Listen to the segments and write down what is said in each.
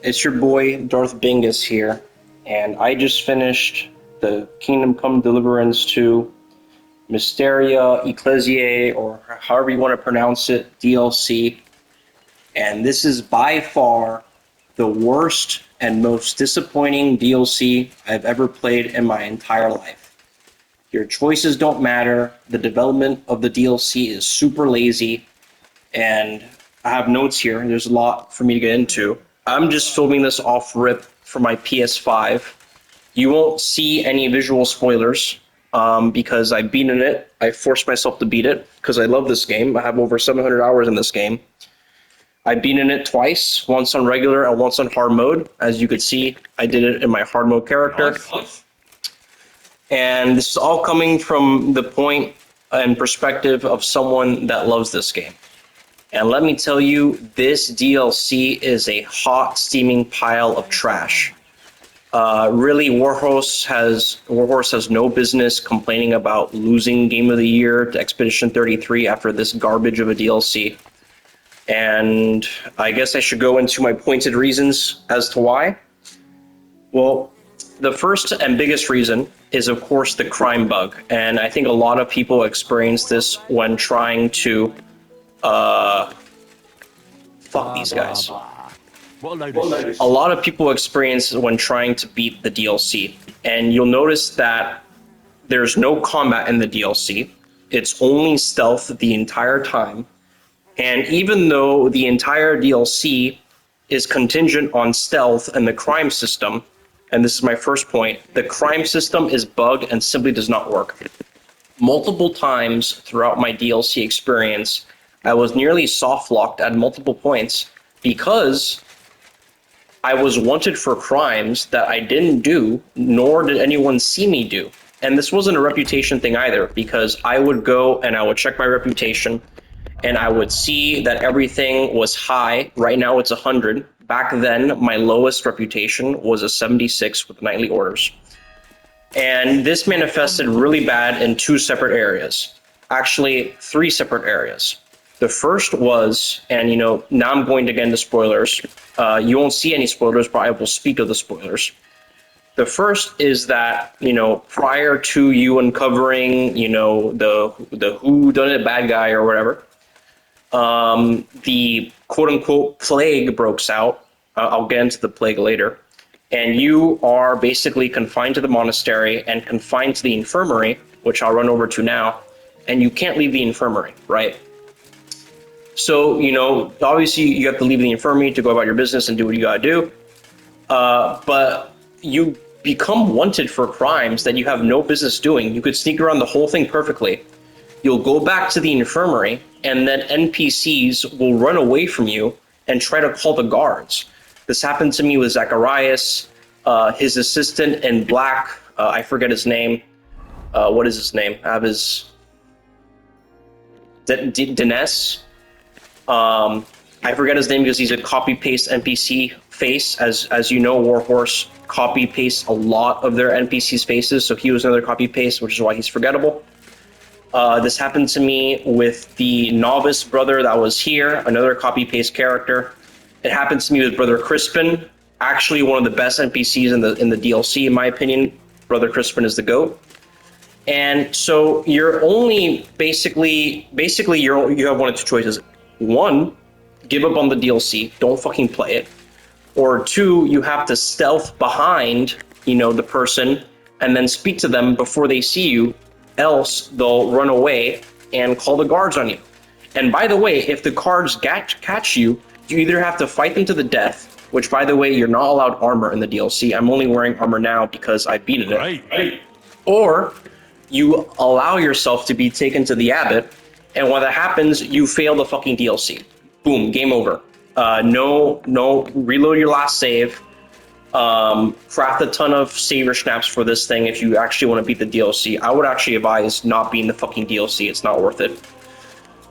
It's your boy Darth Bingus here, and I just finished the Kingdom Come Deliverance 2 Mysteria Ecclesia, or however you want to pronounce it, DLC. And this is by far the worst and most disappointing DLC I've ever played in my entire life. Your choices don't matter, the development of the DLC is super lazy, and I have notes here. There's a lot for me to get into. I'm just filming this off rip for my PS5. You won't see any visual spoilers because I've beaten it. I forced myself to beat it because I love this game. I have over 700 hours in this game. I've beaten it twice, once on regular and once on hard mode. As you could see, I did it in my hard mode character. And this is all coming from the point and perspective of someone that loves this game. And let me tell you, this DLC is a hot, steaming pile of trash. Really, Warhorse has no business complaining about losing Game of the Year to Expedition 33 after this garbage of a DLC. And I guess I should go into my pointed reasons as to why. Well, the first and biggest reason is, of course, the crime bug. And I think a lot of people experience this when trying to fuck these guys. A lot of people experience when trying to beat the DLC, and you'll notice that there's no combat in the DLC. It's only stealth the entire time. And even though the entire DLC is contingent on stealth and the crime system, and this is my first point, the crime system is bugged and simply does not work. Multiple times throughout my DLC experience, I was nearly soft-locked at multiple points because I was wanted for crimes that I didn't do, nor did anyone see me do. And this wasn't a reputation thing either, because I would go and I would check my reputation, and I would see that everything was high. Right now it's 100. Back then, my lowest reputation was a 76 with nightly orders. And this manifested really bad in two separate areas. Actually, three separate areas. The first was, and now I'm going to get into spoilers. You won't see any spoilers, but I will speak of the spoilers. The first is that, prior to you uncovering, the whodunit bad guy or whatever, the quote-unquote plague breaks out. I'll get into the plague later. And you are basically confined to the monastery and confined to the infirmary, which I'll run over to now, and you can't leave the infirmary, right? So, obviously you have to leave the infirmary to go about your business and do what you gotta do. But you become wanted for crimes that you have no business doing. You could sneak around the whole thing perfectly. You'll go back to the infirmary, and then NPCs will run away from you and try to call the guards. This happened to me with Zacharias, his assistant in black, I forget his name. What is his name? I have his... Dinesh? I forget his name because he's a copy-paste NPC face. As you know, Warhorse copy-pastes a lot of their NPCs' faces, so he was another copy-paste, which is why he's forgettable. This happened to me with the novice brother that was here, another copy-paste character. It happened to me with Brother Crispin, actually one of the best NPCs in the DLC, in my opinion. Brother Crispin is the GOAT. And so you're only basically you have one of two choices. One, give up on the DLC, don't fucking play it. Or two, you have to stealth behind, the person and then speak to them before they see you, else they'll run away and call the guards on you. And by the way, if the guards catch you, you either have to fight them to the death, which by the way, you're not allowed armor in the DLC. I'm only wearing armor now because I beat it. Right. Or you allow yourself to be taken to the abbot, and when that happens, you fail the fucking DLC. Boom, game over. No, reload your last save. Craft a ton of saver snaps for this thing if you actually want to beat the DLC. I would actually advise not being the fucking DLC. It's not worth it.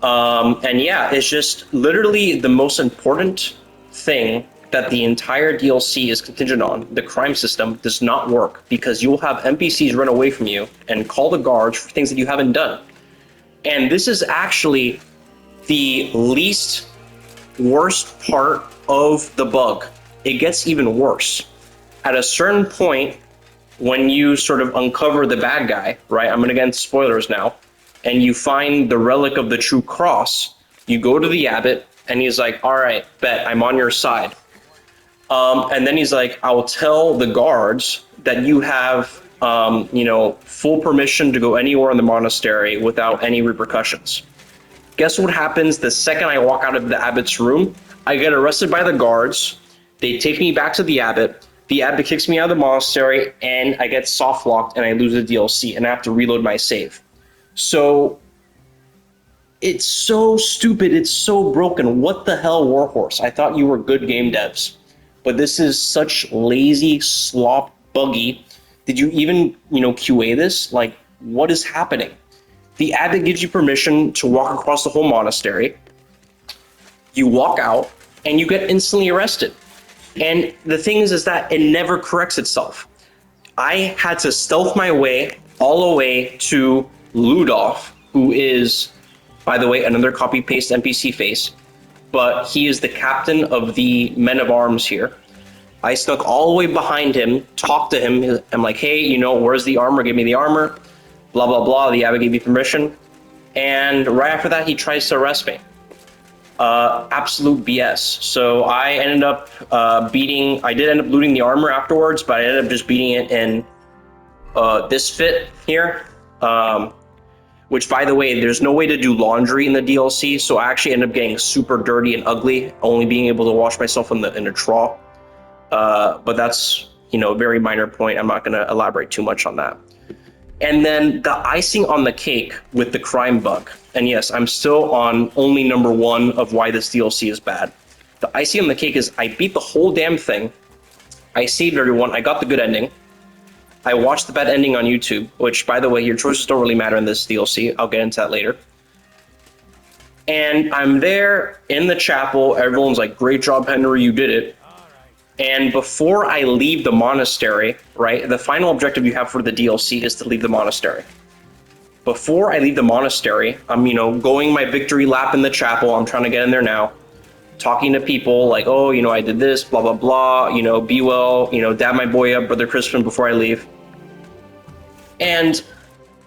And yeah, it's just literally the most important thing that the entire DLC is contingent on. The crime system does not work because you'll have NPCs run away from you and call the guards for things that you haven't done. And this is actually the least worst part of the bug. it gets even worse. At a certain point, when you sort of uncover the bad guy, right? I'm going to get into spoilers now, and you find the relic of the true cross, you go to the abbot, and he's like, all right, bet, I'm on your side. And then he's like, I will tell the guards that you have, full permission to go anywhere in the monastery without any repercussions. Guess what happens the second I walk out of the abbot's room? I get arrested by the guards. They take me back to the abbot. The abbot kicks me out of the monastery, and I get soft locked, and I lose the DLC, and I have to reload my save. So it's so stupid. It's so broken. What the hell, Warhorse? I thought you were good game devs, but this is such lazy slop buggy. Did you even, QA this? Like, what is happening? The abbot gives you permission to walk across the whole monastery. You walk out, and you get instantly arrested. And the thing is that it never corrects itself. I had to stealth my way all the way to Ludov, who is, by the way, another copy-paste NPC face, but he is the captain of the men of arms here. I snuck all the way behind him, talked to him. I'm like, hey, where's the armor? Give me the armor. Blah, blah, blah. The abbot gave me permission. And right after that, he tries to arrest me. Absolute BS. So I ended up I did end up looting the armor afterwards, but I ended up just beating it in this fit here. Which, by the way, there's no way to do laundry in the DLC, so I actually ended up getting super dirty and ugly, only being able to wash myself in a trough. But that's, a very minor point. I'm not going to elaborate too much on that. And then the icing on the cake with the crime bug. And yes, I'm still on only number 1 of why this DLC is bad. The icing on the cake is I beat the whole damn thing. I saved everyone. I got the good ending. I watched the bad ending on YouTube, which, by the way, your choices don't really matter in this DLC. I'll get into that later. And I'm there in the chapel. Everyone's like, great job, Henry, you did it. And before I leave the monastery, right, the final objective you have for the DLC is to leave the monastery. Before I leave the monastery, I'm, going my victory lap in the chapel. I'm trying to get in there now. Talking to people like, oh, I did this, blah, blah, blah, be well, dab my boy up, Brother Crispin, before I leave. And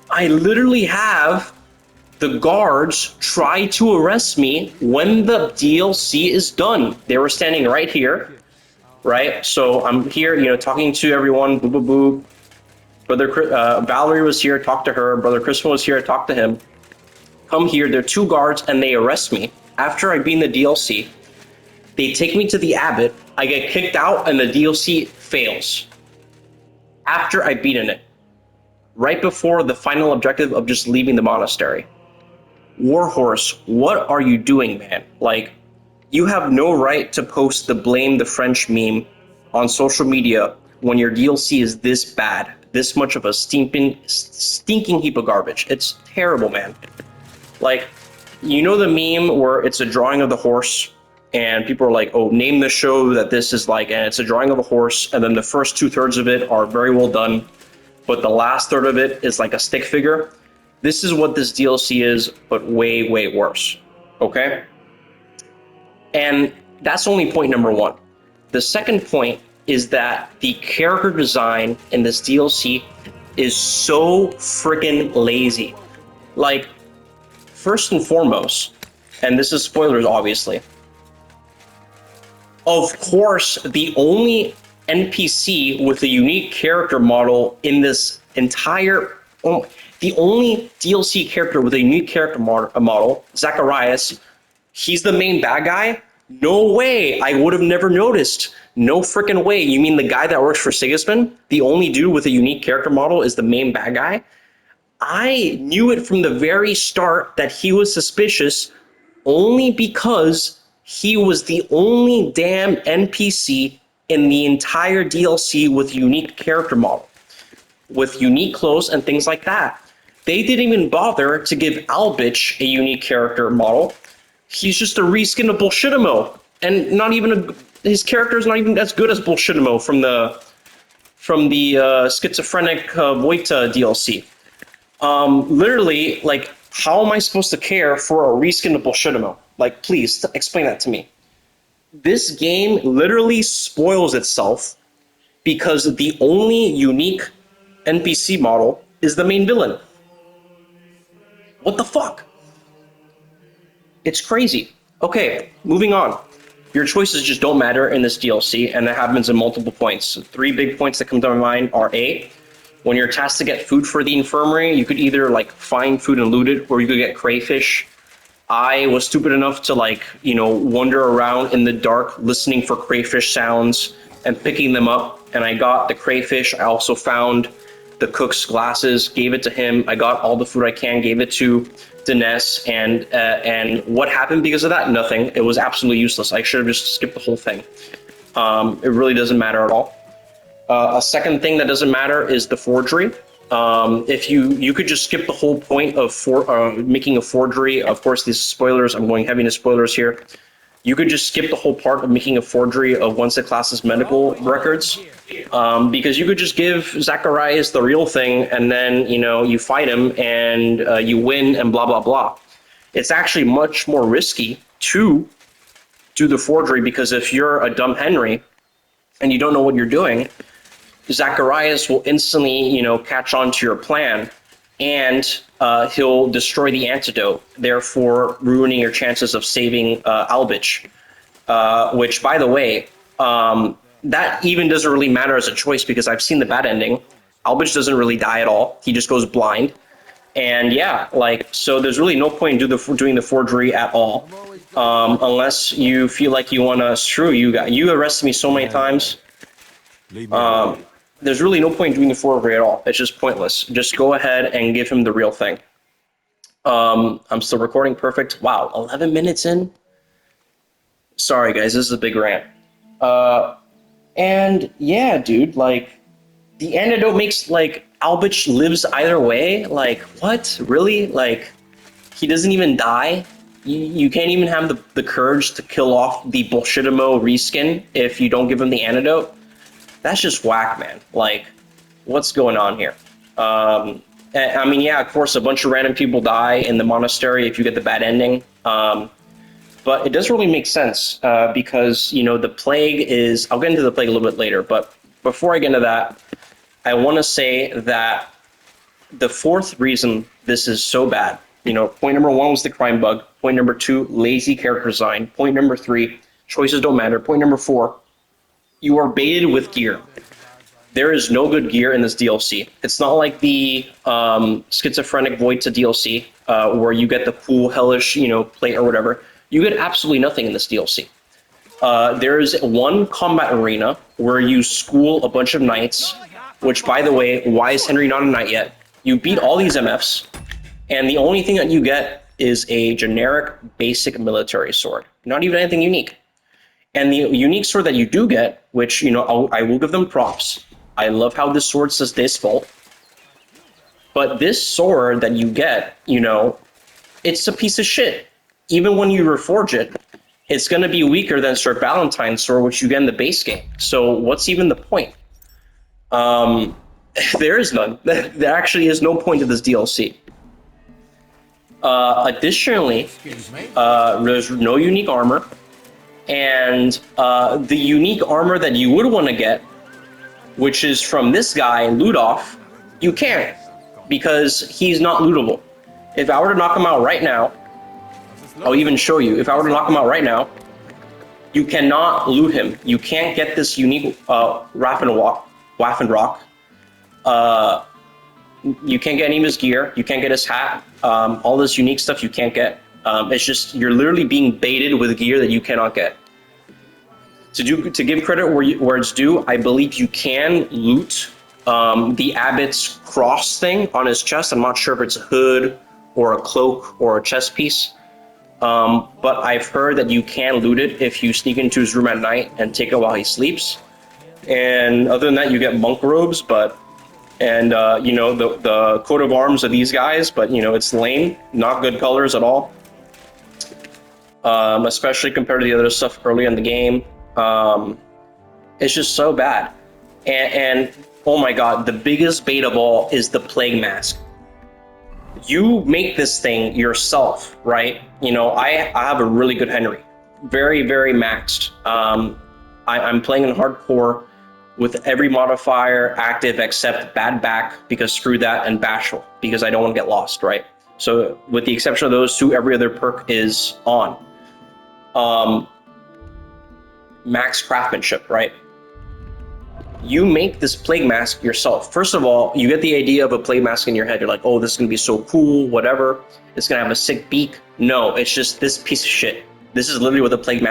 I literally have the guards try to arrest me when the DLC is done. They were standing right here. Right, so I'm here, talking to everyone. Boo, boo, boo. Brother Valerie was here. Talk to her. Brother Crispin was here. Talk to him. Come here. There are 2 guards, and they arrest me after I beat the DLC. They take me to the abbot. I get kicked out, and the DLC fails. After I beaten it, right before the final objective of just leaving the monastery. Warhorse, what are you doing, man? Like, you have no right to post the blame the French meme on social media when your DLC is this bad, this much of a stinking heap of garbage. It's terrible, man. Like, the meme where it's a drawing of the horse and people are like, oh, name the show that this is like, and it's a drawing of a horse, and then the first 2/3 of it are very well done, but the last third of it is like a stick figure. This is what this DLC is, but way, way worse, okay? And that's only point number 1. The second point is that the character design in this DLC is so freaking lazy. Like, first and foremost, and this is spoilers, obviously, of course, the only NPC with a unique character model in this entire... the only DLC character with a unique character model, Zacharias, he's the main bad guy? No way. I would have never noticed. No freaking way. You mean the guy that works for Sigismund? The only dude with a unique character model is the main bad guy? I knew it from the very start that he was suspicious only because he was the only damn NPC in the entire DLC with a unique character model, with unique clothes and things like that. They didn't even bother to give Albitch a unique character model. He's just a reskin of Bullshitimo, and not even his character is not even as good as Bullshitimo from the schizophrenic Vojta DLC. Literally, like, how am I supposed to care for a reskin of Bullshitimo? Like, please explain that to me. This game literally spoils itself because the only unique NPC model is the main villain. What the fuck? It's crazy. Okay, moving on. Your choices just don't matter in this DLC, and that happens in multiple points. 3 big points that come to my mind are A, when you're tasked to get food for the infirmary, you could either like find food and loot it, or you could get crayfish. I was stupid enough to like, wander around in the dark listening for crayfish sounds and picking them up, and I got the crayfish. I also found the cook's glasses, gave it to him. I got all the food I can, gave it to Dinesh, and what happened because of that? Nothing. It was absolutely useless. I should have just skipped the whole thing. It really doesn't matter at all. A second thing that doesn't matter is the forgery. If you could just skip the whole point of making a forgery. Of course, these spoilers. I'm going heavy into spoilers here. You could just skip the whole part of making a forgery of once the class's medical records, because you could just give Zacharias the real thing, and then you fight him and you win and blah blah blah. It's actually much more risky to do the forgery, because if you're a dumb Henry and you don't know what you're doing, Zacharias will instantly catch on to your plan, and he'll destroy the antidote, therefore ruining your chances of saving Albich. Which, by the way, that even doesn't really matter as a choice, because I've seen the bad ending. Albich doesn't really die at all. He just goes blind. And yeah, so there's really no point in doing the forgery at all, unless you feel like you want to screw you guys. You arrested me so many times. There's really no point in doing the forgery at all. It's just pointless. Just go ahead and give him the real thing. I'm still recording. Perfect. Wow, 11 minutes in? Sorry, guys. This is a big rant. And yeah, dude, the antidote makes, Albich lives either way. What? Really? He doesn't even die? You can't even have the courage to kill off the Bullshitamo reskin if you don't give him the antidote? That's just whack, man. What's going on here? I mean, yeah, of course, a bunch of random people die in the monastery if you get the bad ending. But it doesn't really make sense, because, the plague is... I'll get into the plague a little bit later, but before I get into that, I want to say that the fourth reason this is so bad, point number 1 was the crime bug. Point number 2, lazy character design. Point number 3, choices don't matter. Point number 4, you are baited with gear. There is no good gear in this DLC. It's not like the Schizophrenic Void to DLC, where you get the cool, hellish, plate or whatever. You get absolutely nothing in this DLC. There is one combat arena where you school a bunch of knights, which, by the way, why is Henry not a knight yet? You beat all these MFs, and the only thing that you get is a generic, basic military sword. Not even anything unique. And the unique sword that you do get, which, I will give them props. I love how this sword says Default. But this sword that you get, it's a piece of shit. Even when you reforge it, it's going to be weaker than Sir Valentine's sword, which you get in the base game. So what's even the point? There is none. There actually is no point to this DLC. Additionally, there's no unique armor. And the unique armor that you would want to get, which is from this guy, Ludolf, you can't, because he's not lootable. If I were to knock him out right now, I'll even show you. If I were to knock him out right now, you cannot loot him. You can't get this unique Waffenrock. You can't get any of his gear. You can't get his hat. All this unique stuff you can't get. It's just, you're literally being baited with gear that you cannot get. To give credit where it's due, I believe you can loot the Abbot's cross thing on his chest. I'm not sure if it's a hood or a cloak or a chest piece. But I've heard that you can loot it if you sneak into his room at night and take it while he sleeps. And other than that, you get monk robes, and the coat of arms of these guys, but it's lame, not good colors at all. Especially compared to the other stuff early in the game. It's just so bad. And oh my god, the biggest bait of all is the plague mask. You make this thing yourself, right? I have a really good Henry. very, very maxed. I'm playing in hardcore with every modifier active except bad back, because screw that, and bashful, because I don't want to get lost, right? So with the exception of those two, every other perk is on. Max craftsmanship, right? You make this plague mask yourself. First of all, you get the idea of a plague mask in your head. You're like, oh, this is gonna be so cool, whatever. It's gonna have a sick beak. No, it's just this piece of shit. This is literally what the plague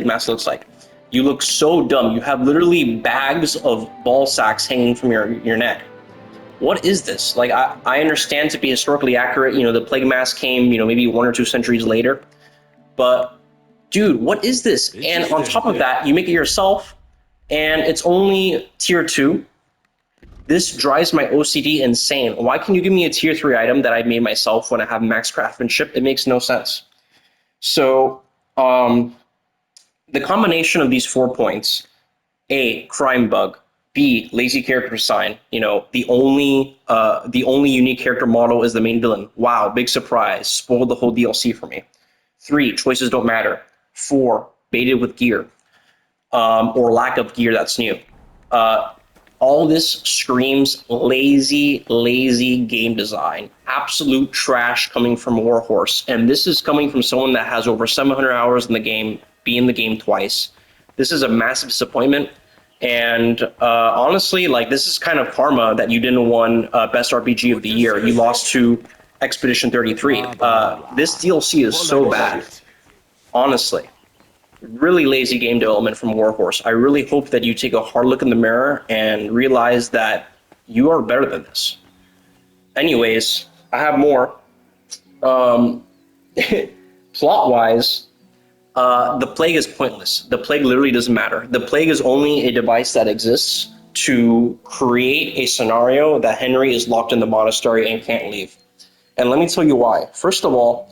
mask looks like. You look so dumb. You have literally bags of ball sacks hanging from your neck. What is this? Like, I understand to be historically accurate, the plague mask came, maybe 1 or 2 centuries later. But, dude, what is this? And on top of that, you make it yourself, and it's only tier 2. This drives my OCD insane. Why can you give me a tier 3 item that I made myself when I have max craftsmanship? It makes no sense. So, the combination of these 4 points, A, crime bug, B, lazy character design, the only unique character model is the main villain. Wow, big surprise, spoiled the whole DLC for me. 3, choices don't matter. 4, baited with gear, or lack of gear that's new. All this screams lazy game design. Absolute trash coming from Warhorse. And this is coming from someone that has over 700 hours in the game, be in the game twice. This is a massive disappointment. And honestly, like, this is kind of karma that you didn't win Best RPG of the Year. You lost to Expedition 33. This DLC is so bad. Honestly. Really lazy game development from Warhorse. I really hope that you take a hard look in the mirror and realize that you are better than this. Anyways, I have more. Plot-wise, the plague is pointless. The plague literally doesn't matter. The plague is only a device that exists to create a scenario that Henry is locked in the monastery and can't leave. And let me tell you why. First of all,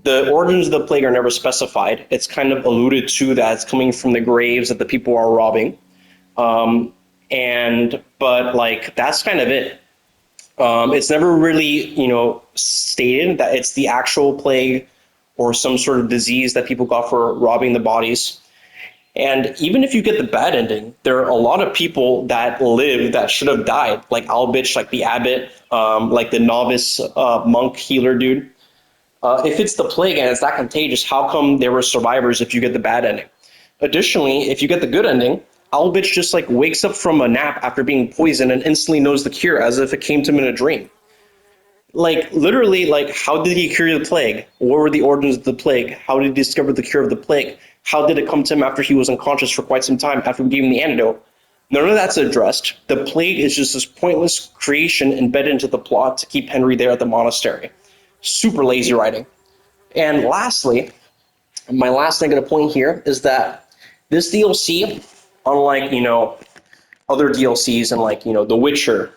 the origins of the plague are never specified. It's kind of alluded to that it's coming from the graves that the people are robbing. But like, that's kind of it. It's never really, stated that it's the actual plague or some sort of disease that people got for robbing the bodies. And even if you get the bad ending, there are a lot of people that live that should have died, like Albitch, like the abbot, like the novice monk healer dude. If it's the plague and it's that contagious, how come there were survivors if you get the bad ending? Additionally, if you get the good ending, Albitch just like wakes up from a nap after being poisoned and instantly knows the cure as if it came to him in a dream. Like, literally, like, how did he cure the plague? What were the origins of the plague? How did he discover the cure of the plague? How did it come to him after he was unconscious for quite some time after we gave him the antidote? None of that's addressed. The plague is just this pointless creation embedded into the plot to keep Henry there at the monastery. Super lazy writing. And lastly, my last negative point here is that this DLC, unlike, other DLCs and like, The Witcher,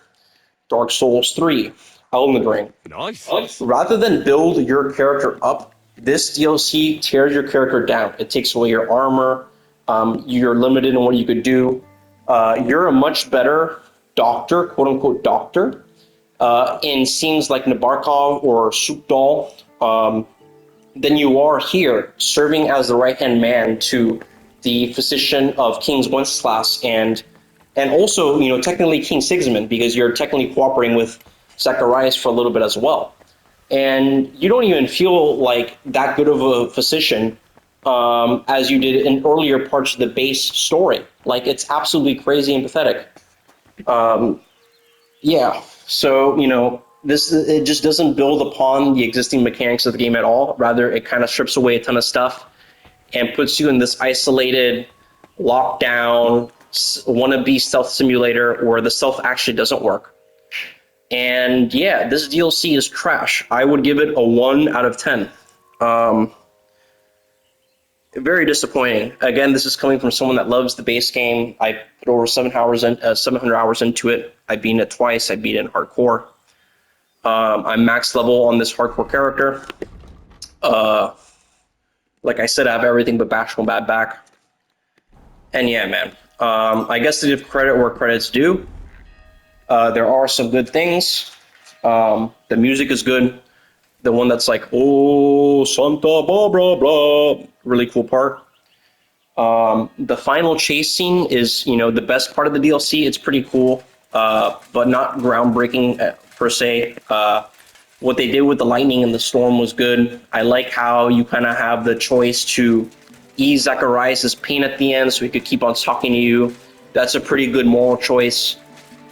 Dark Souls 3, Elden Ring, Nice. rather than build your character up, this DLC tears your character down. It takes away your armor. You're limited in what you could do. You're a much better doctor, quote unquote doctor, in scenes like Nabarkov or Sukdal, than you are here, serving as the right-hand man to the physician of King's Wenceslas and also, technically King Sigismund, because you're technically cooperating with Zacharias for a little bit as well. And you don't even feel like that good of a physician as you did in earlier parts of the base story. Like, it's absolutely crazy and pathetic. Yeah, so, it just doesn't build upon the existing mechanics of the game at all. Rather, it kind of strips away a ton of stuff and puts you in this isolated, lockdown, wannabe stealth simulator where the stealth actually doesn't work. And yeah, this DLC is trash. I would give it a 1 out of 10. Very disappointing. Again, this is coming from someone that loves the base game. I put over 700 hours into it. I beat it twice. I beat it in hardcore. I'm max level on this hardcore character. Like I said, I have everything but bashful bad back. And yeah, man. I guess to give credit where credit's due. There are some good things. The music is good. The one that's like, oh, Santa Barbara, blah. really cool part. The final chase scene is, the best part of the DLC. It's pretty cool, but not groundbreaking per se. What they did with the lightning and the storm was good. I like how you kind of have the choice to ease Zacharias' pain at the end so he could keep on talking to you. That's a pretty good moral choice.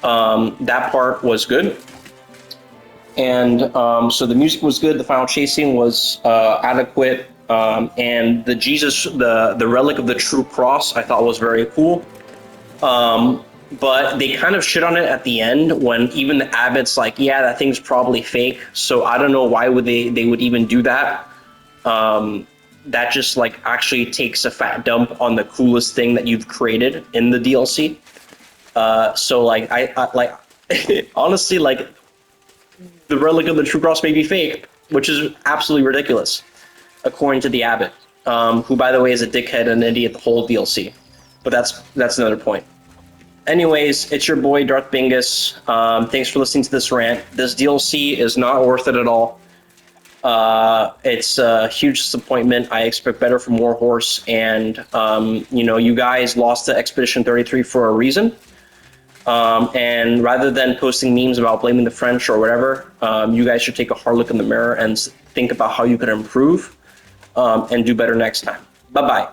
That part was good. And so the music was good. The final chasing was adequate. And the relic of the true cross, I thought was very cool. But they kind of shit on it at the end when even the abbot's like, yeah, that thing's probably fake. So I don't know why would they would even do that. That just like actually takes a fat dump on the coolest thing that you've created in the DLC. So like I like honestly, like, the relic of the true cross may be fake, which is absolutely ridiculous, according to the abbot, who by the way is a dickhead and an idiot the whole DLC. But that's another point. Anyways, it's your boy Darth Bingus. Thanks for listening to this rant. This DLC is not worth it at all. It's a huge disappointment. I expect better from Warhorse, and you guys lost to Expedition 33 for a reason. And rather than posting memes about blaming the French or whatever, you guys should take a hard look in the mirror and think about how you can improve and do better next time. Bye-bye.